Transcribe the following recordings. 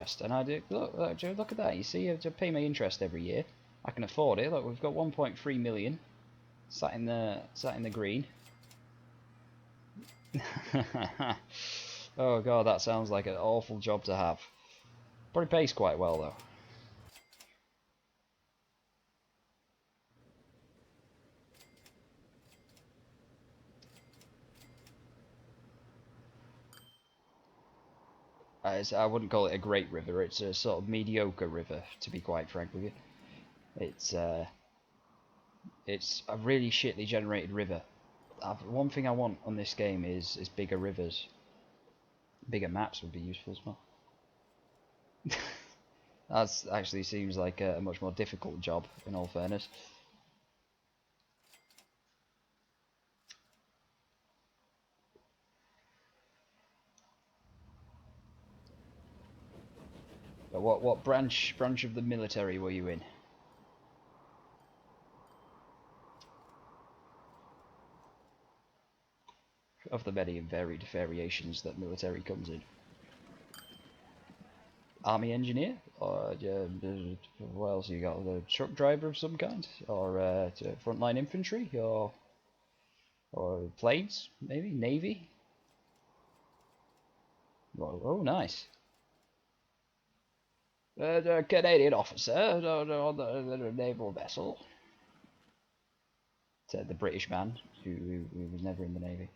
interest, and I do. Look, Joe, look at that. You see, I have to pay my interest every year. I can afford it. Look, we've got 1.3 million sat in the green. Oh god, that sounds like an awful job to have. Probably pays quite well though. I wouldn't call it a great river. It's a sort of mediocre river, to be quite frank with you. It's a really shitly generated river. One thing I want on this game is bigger rivers. Bigger maps would be useful as well. That actually seems like a much more difficult job, in all fairness. But what branch of the military were you in? Of the many and varied variations that military comes in. Army engineer, or what else you got? The truck driver of some kind, or frontline infantry, or planes, maybe navy. Oh, nice. The Canadian officer on the naval vessel. Said the British man who was never in the navy.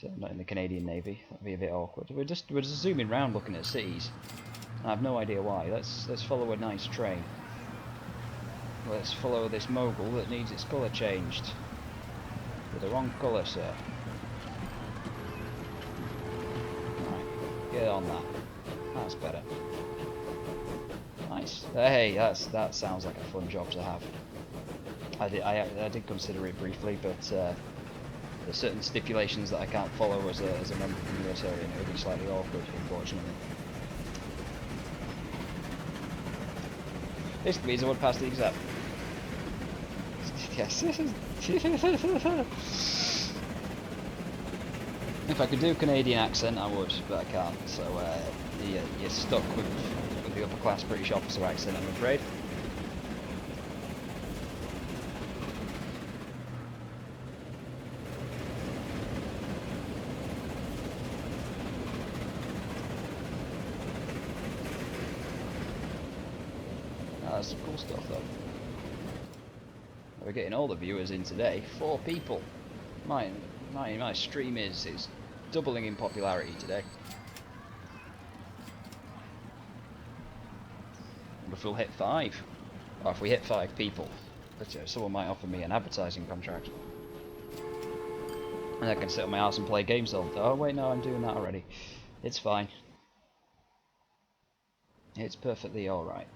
So not in the Canadian Navy. That'd be a bit awkward. We're just zooming around looking at cities. I have no idea why. Let's follow a nice train. Let's follow this mogul that needs its colour changed. With the wrong colour, sir. Right, get on that. That's better. Nice. Hey, that sounds like a fun job to have. I did consider it briefly, but there's certain stipulations that I can't follow as a member of the military, and it would be slightly awkward, unfortunately. Basically means I would pass the exam. Yes. If I could do a Canadian accent, I would, but I can't. So you're stuck with the upper class British officer accent, I'm afraid. That's some cool stuff though. We're getting all the viewers in today. 4 people. My stream is doubling in popularity today. What if we'll hit 5? Or if we hit 5 people, someone might offer me an advertising contract. And I can sit on my ass and play games all day. Oh wait, no, I'm doing that already. It's fine. It's perfectly alright.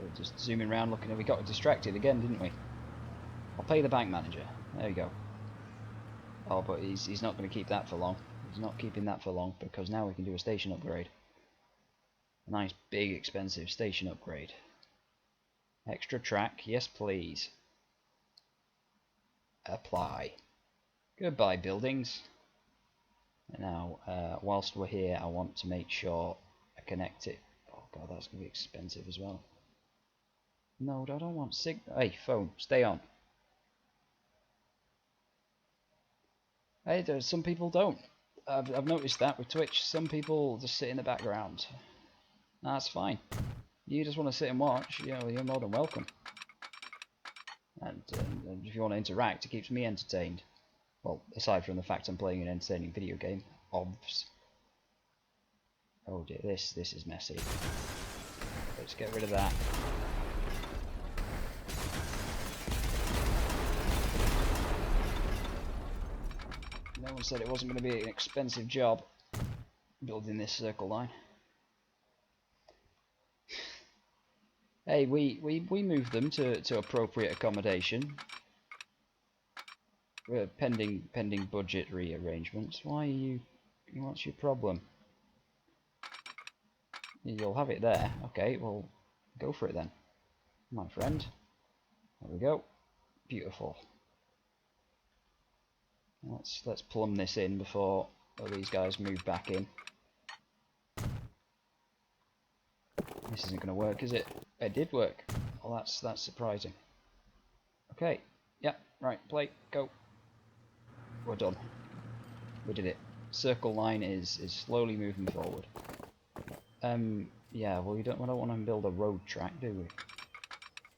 We're just zooming around looking at. We got distracted again, didn't we? I'll pay the bank manager. There you go. Oh, but he's not going to keep that for long. He's not keeping that for long, because now we can do a station upgrade. A nice, big, expensive station upgrade. Extra track, yes please. Apply. Goodbye, buildings. And now, whilst we're here, I want to make sure I connect it. Oh god, that's going to be expensive as well. No, I don't want signal. Hey, phone, stay on. Hey, some people don't. I've noticed that with Twitch. Some people just sit in the background. That's fine. You just want to sit and watch, you know, you're more than welcome. And if you want to interact, it keeps me entertained. Well, aside from the fact I'm playing an entertaining video game, obvs. Oh dear, this is messy. Let's get rid of that. No one said it wasn't going to be an expensive job building this circle line. Hey, we moved them to appropriate accommodation. Pending budget rearrangements. Why are you? What's your problem? You'll have it there. Okay, well, go for it then, my friend. There we go. Beautiful. Let's plumb this in before these guys move back in. This isn't going to work, is it? It did work. Well, that's surprising. Okay. Yeah. Right. Play. Go. We're done. We did it. Circle line is slowly moving forward. Yeah. Well, we don't want to build a road track, do we?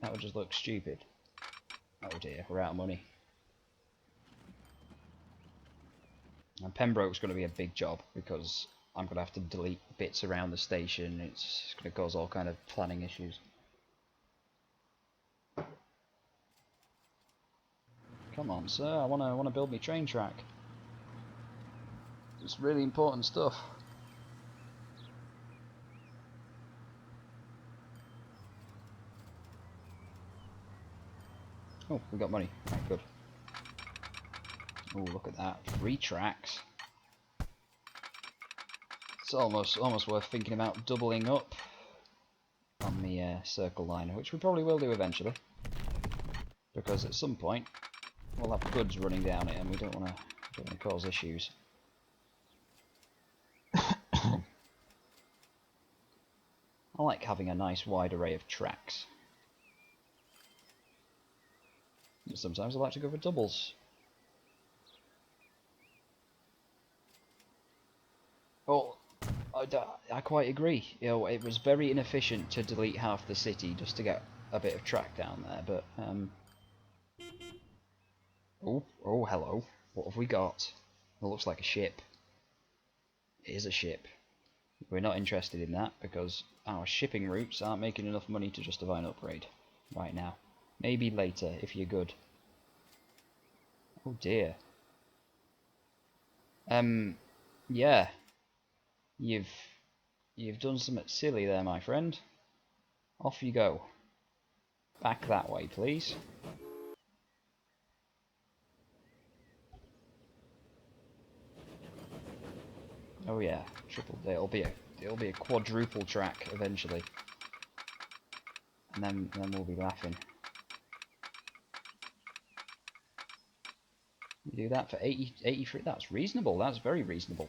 That would just look stupid. Oh dear. We're out of money. And Pembroke's going to be a big job because I'm going to have to delete bits around the station. It's going to cause all kind of planning issues. Come on, sir. I want to build my train track. It's really important stuff. Oh, we got money. Right, good. Oh, look at that. 3 tracks. It's almost worth thinking about doubling up on the circle liner, which we probably will do eventually. Because at some point we'll have goods running down it, and we don't want to cause issues. I like having a nice wide array of tracks. Sometimes I like to go for doubles. Well, I quite agree. You know, it was very inefficient to delete half the city just to get a bit of track down there, but oh, hello. What have we got? It looks like a ship. It is a ship. We're not interested in that because our shipping routes aren't making enough money to justify an upgrade right now. Maybe later if you're good. Oh dear. Yeah. You've done something silly there, my friend. Off you go. Back that way, please. Oh yeah, triple. It'll be a quadruple track eventually, and then we'll be laughing. You do that for 83. That's reasonable. That's very reasonable.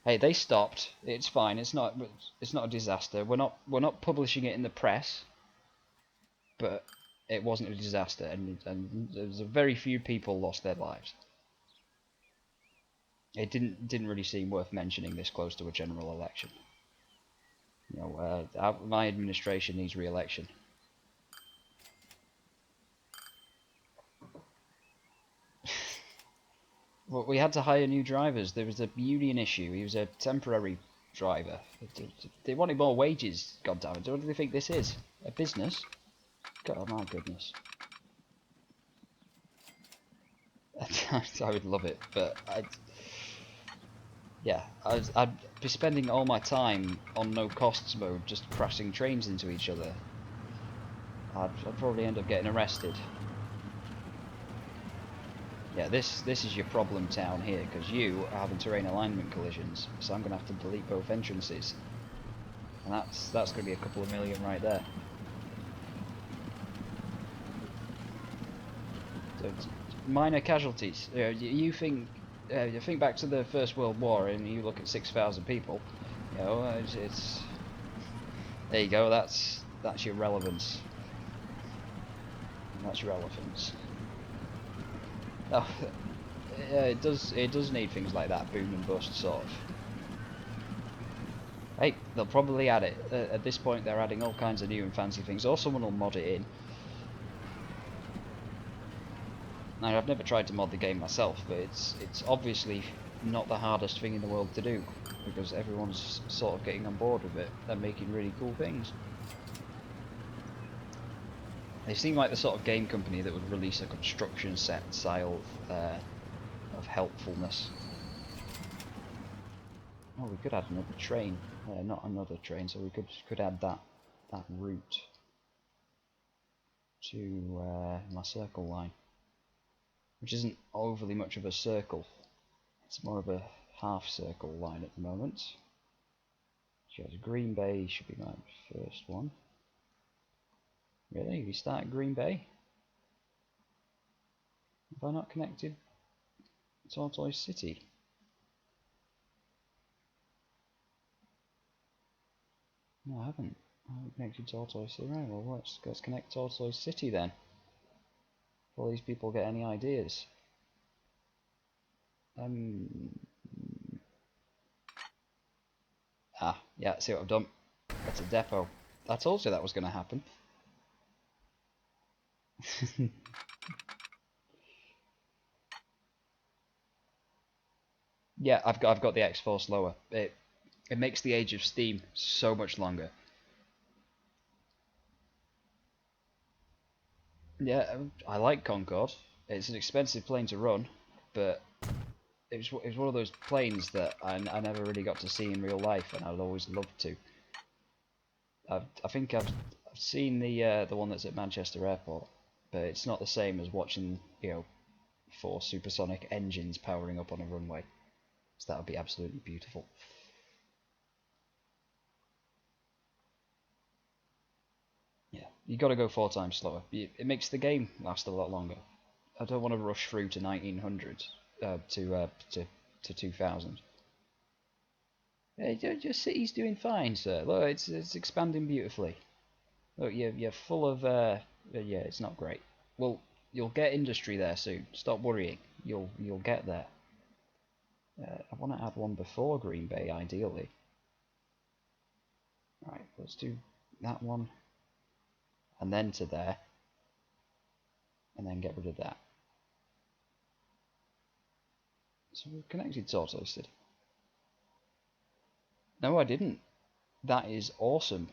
Hey, they stopped. It's fine. It's not a disaster. We're not publishing it in the press, but it wasn't a disaster, and there's a very few people lost their lives. It didn't really seem worth mentioning this close to a general election. You know, my administration needs re-election. Well, we had to hire new drivers. There was a union issue. He was a temporary driver. They wanted more wages. God damn it! What do they think this is? A business? God, my goodness. I would love it, but I'd be spending all my time on no costs mode, just crashing trains into each other. I'd probably end up getting arrested. Yeah, this is your problem town here, because you are having terrain alignment collisions, so I'm going to have to delete both entrances. And that's going to be a couple of million right there. So, minor casualties. You think back to the First World War, and you look at 6,000 people. You know, it's there you go. That's your relevance. That's your elephants. Oh, yeah, it does need things like that, boom and bust sort of. Hey, they'll probably add it. At this point they're adding all kinds of new and fancy things, or someone will mod it in. Now, I've never tried to mod the game myself, but it's obviously not the hardest thing in the world to do, because everyone's sort of getting on board with it. They're making really cool things. They seem like the sort of game company that would release a construction set style of helpfulness. Oh, we could add another train. Not another train, so we could add that route to my circle line, which isn't overly much of a circle. It's more of a half circle line at the moment. Green Bay should be my first one. Really? We start at Green Bay? Have I not connected Tortoise City? No, I haven't. I haven't connected Tortoise City. Right, well, let's connect Tortoise City then. Will these people get any ideas? Yeah, see what I've done? That's a depot. I told you that was going to happen. Yeah, I've got the X-Force lower. It makes the Age of Steam so much longer. Yeah, I like Concorde. It's an expensive plane to run, but it was one of those planes that I never really got to see in real life, and I'd always loved to. I think I've seen the one that's at Manchester Airport, but it's not the same as watching, you know, 4 supersonic engines powering up on a runway. So that would be absolutely beautiful. Yeah, you got to go 4 times slower. It makes the game last a lot longer. I don't want to rush through to 1900 to 2000. Your city's doing fine, sir. Look, it's expanding beautifully. Look, you're full of yeah, it's not great. Well, you'll get industry there soon. Stop worrying. You'll get there. I want to add one before Green Bay, ideally. Right, let's do that one, and then to there, and then get rid of that. So we've connected Tortoise City. No, I didn't. That is awesome.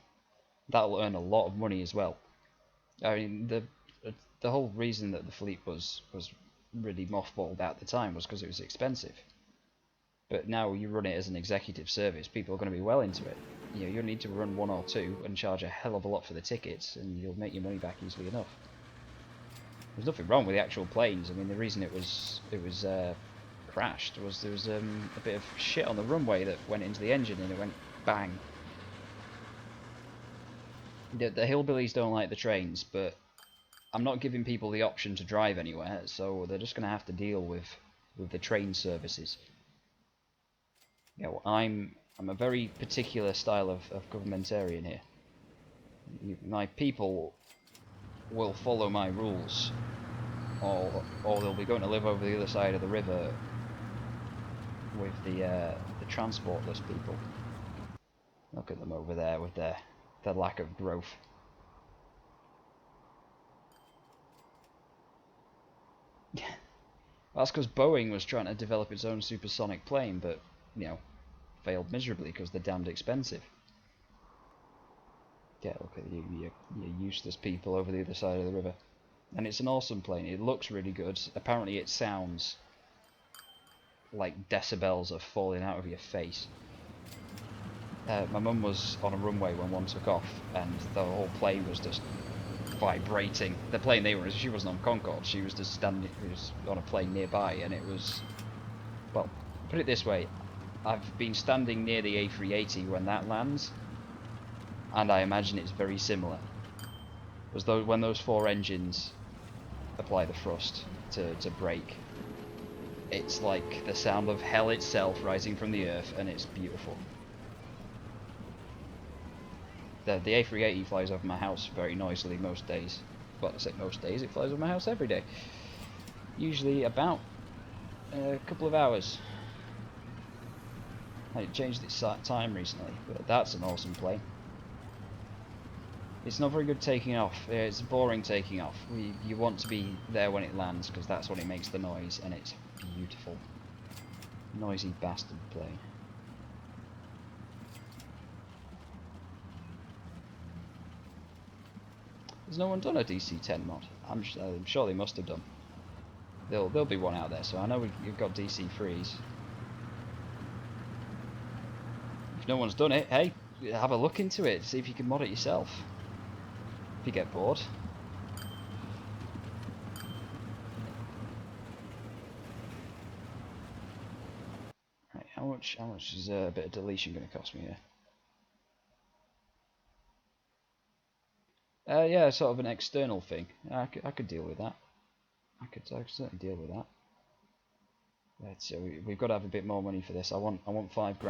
That'll earn a lot of money as well. I mean, the whole reason that the fleet was really mothballed at the time was because it was expensive. But now you run it as an executive service, people are going to be well into it. You know, you'll need to run 1 or 2 and charge a hell of a lot for the tickets, and you'll make your money back easily enough. There's nothing wrong with the actual planes. I mean, the reason it was crashed was there was a bit of shit on the runway that went into the engine, and it went bang. The hillbillies don't like the trains, but I'm not giving people the option to drive anywhere, so they're just going to have to deal with the train services. You know, I'm a very particular style of governmentarian here. My people will follow my rules, or they'll be going to live over the other side of the river with the transportless people. Look at them over there with their lack of growth. That's because Boeing was trying to develop its own supersonic plane, but, you know, failed miserably because they're damned expensive. Yeah, look at you useless people over the other side of the river. And it's an awesome plane. It looks really good. Apparently it sounds like decibels are falling out of your face. My mum was on a runway when one took off, and the whole plane was just vibrating. The plane she wasn't on Concorde, she was just standing, was on a plane nearby, and it was, well, put it this way, I've been standing near the A380 when that lands, and I imagine it's very similar. As though when those 4 engines apply the thrust to brake, it's like the sound of hell itself rising from the earth, and it's beautiful. The A380 flies over my house very noisily most days. Well, I say most days, it flies over my house every day. Usually about a couple of hours. It changed its time recently, but that's an awesome plane. It's not very good taking off. It's boring taking off. You want to be there when it lands, because that's when it makes the noise, and it's beautiful. Noisy bastard plane. Has no one done a DC-10 mod? I'm sure they must have done. There'll be one out there, so I know you've got DC-3s. If no one's done it, hey, have a look into it, see if you can mod it yourself. If you get bored. Right, how much is a bit of deletion going to cost me here? Yeah, sort of an external thing. I could deal with that. I could certainly deal with that. So we've got to have a bit more money for this. I want 5 grand.